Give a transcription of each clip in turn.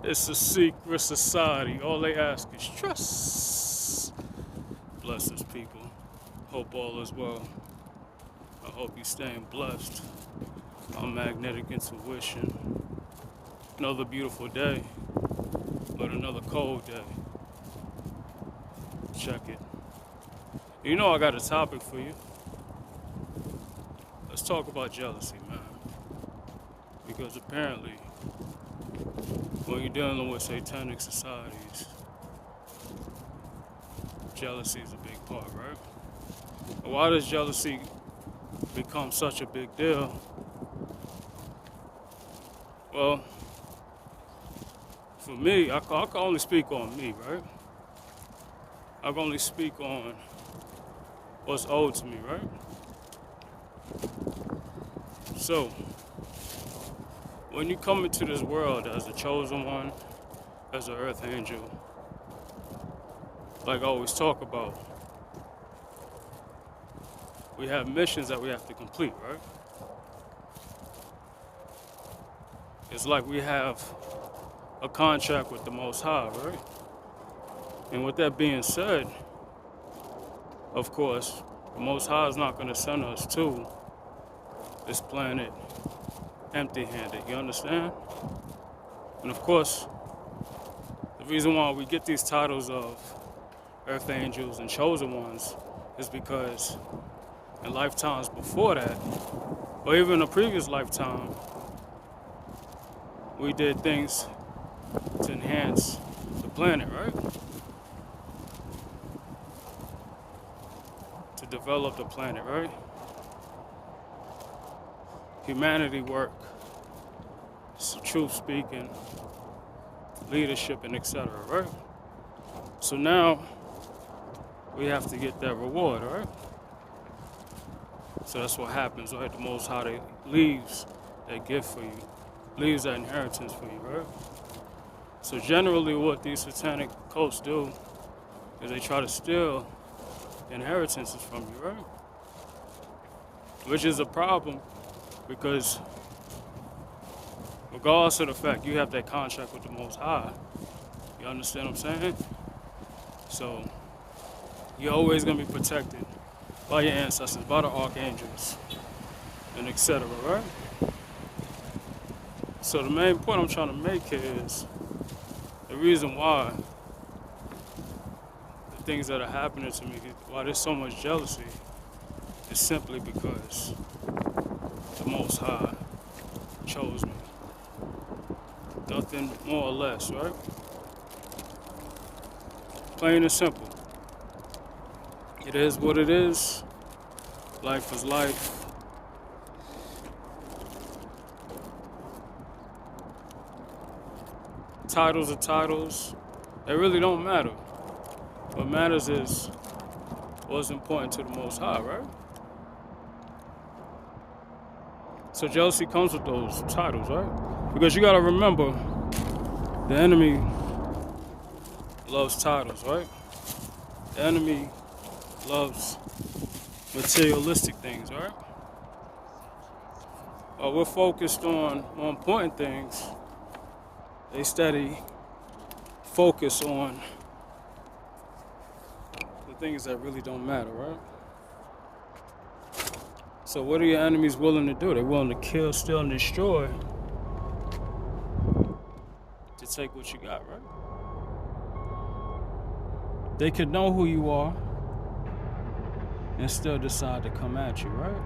It's a secret society. All they ask is trust. Blessings, people. Hope all is well. I hope you're staying blessed. On Magnetic Intuition. Another beautiful day, but another cold day. Check it. You know I got a topic for you. Let's talk about jealousy, man. Because apparently, when you're dealing with satanic societies, jealousy is a big part, right? And why does jealousy become such a big deal? Well, for me, I can only speak on me, right? I can only speak on what's owed to me, right? So, when you come into this world as a chosen one, as an earth angel, like I always talk about, we have missions that we have to complete, right? It's like we have a contract with the Most High, right? And with that being said, of course, the Most High is not going to send us to this planet empty-handed, you understand? And of course, the reason why we get these titles of earth angels and chosen ones is because in lifetimes before that, or even a previous lifetime, we did things to enhance the planet, right? To develop the planet, right? Humanity work, truth speaking, leadership, and etc., right? So now we have to get that reward, right? So that's what happens, right? The Most High leaves that gift for you, leaves that inheritance for you, right? So generally what these satanic cults do is they try to steal inheritances from you, right? Which is a problem because regardless of the fact you have that contract with the Most High, you understand what I'm saying? So you're always going to be protected by your ancestors, by the archangels, and etc., right? So the main point I'm trying to make here is the reason why the things that are happening to me, why there's so much jealousy, is simply because the Most High chose me. Nothing more or less, right? Plain and simple. It is what it is. Life is life. Titles are titles. They really don't matter. What matters is what's important to the Most High, right? So jealousy comes with those titles, right? Because you gotta remember, the enemy loves titles, right? The enemy loves materialistic things, right? We're focused on more important things. They steady focus on the things that really don't matter, right? So what are your enemies willing to do? They're willing to kill, steal, and destroy to take what you got, right? They could know who you are and still decide to come at you, right?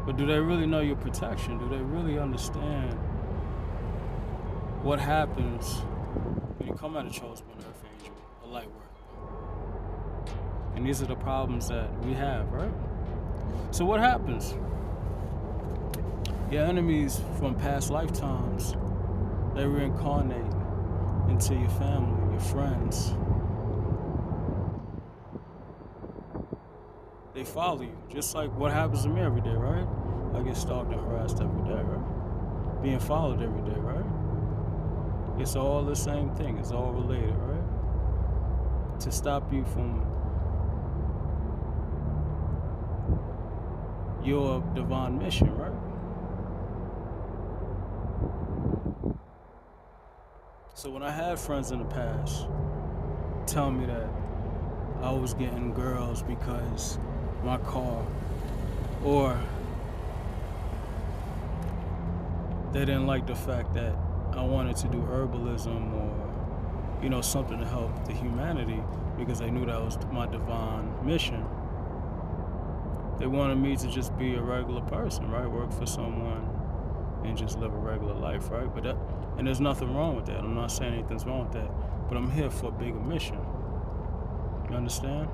But do they really know your protection? Do they really understand what happens when you come at a chosen one, earth angel, a light worker? And these are the problems that we have, right? So what happens? Your enemies from past lifetimes, they reincarnate into your family, your friends. They follow you, just like what happens to me every day, right? I get stalked and harassed every day, right? Being followed every day, right? It's all the same thing. It's all related, right? To stop you from your divine mission, right? So when I had friends in the past tell me that I was getting girls because my car, or they didn't like the fact that I wanted to do herbalism or, something to help the humanity because they knew that was my divine mission. They wanted me to just be a regular person, right? Work for someone and just live a regular life, right? And there's nothing wrong with that. I'm not saying anything's wrong with that, but I'm here for a bigger mission. You understand?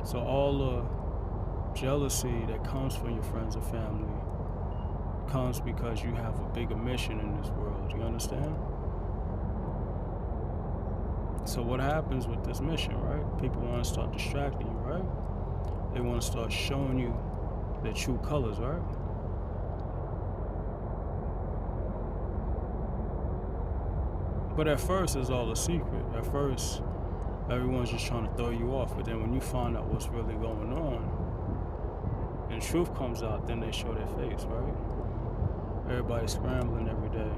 So all the jealousy that comes from your friends and family comes because you have a bigger mission in this world. You understand? So what happens with this mission, right? People want to start distracting you, right? They want to start showing you their true colors, right? But at first, it's all a secret. At first, everyone's just trying to throw you off. But then when you find out what's really going on, and truth comes out, then they show their face, right? Everybody's scrambling every day,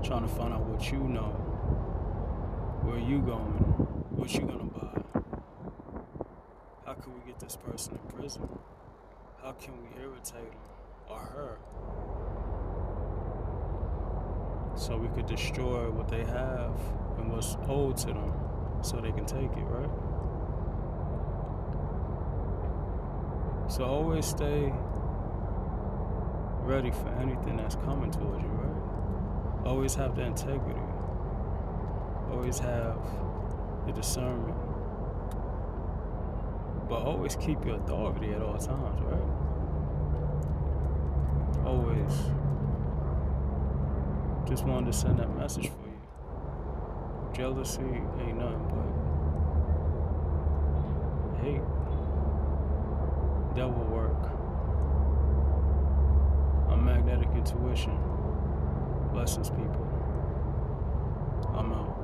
trying to find out what you know, where you going, what you gonna buy. How can we get this person in prison? How can we irritate him or her so we could destroy what they have and what's owed to them so they can take it, right? So always stay ready for anything that's coming towards you, right? Always have the integrity. Always have the discernment. But always keep your authority at all times, right? Always. Just wanted to send that message for you. Jealousy ain't nothing but hate. Devil work. I'm Magnetic Intuition. Blessings, people. I'm out.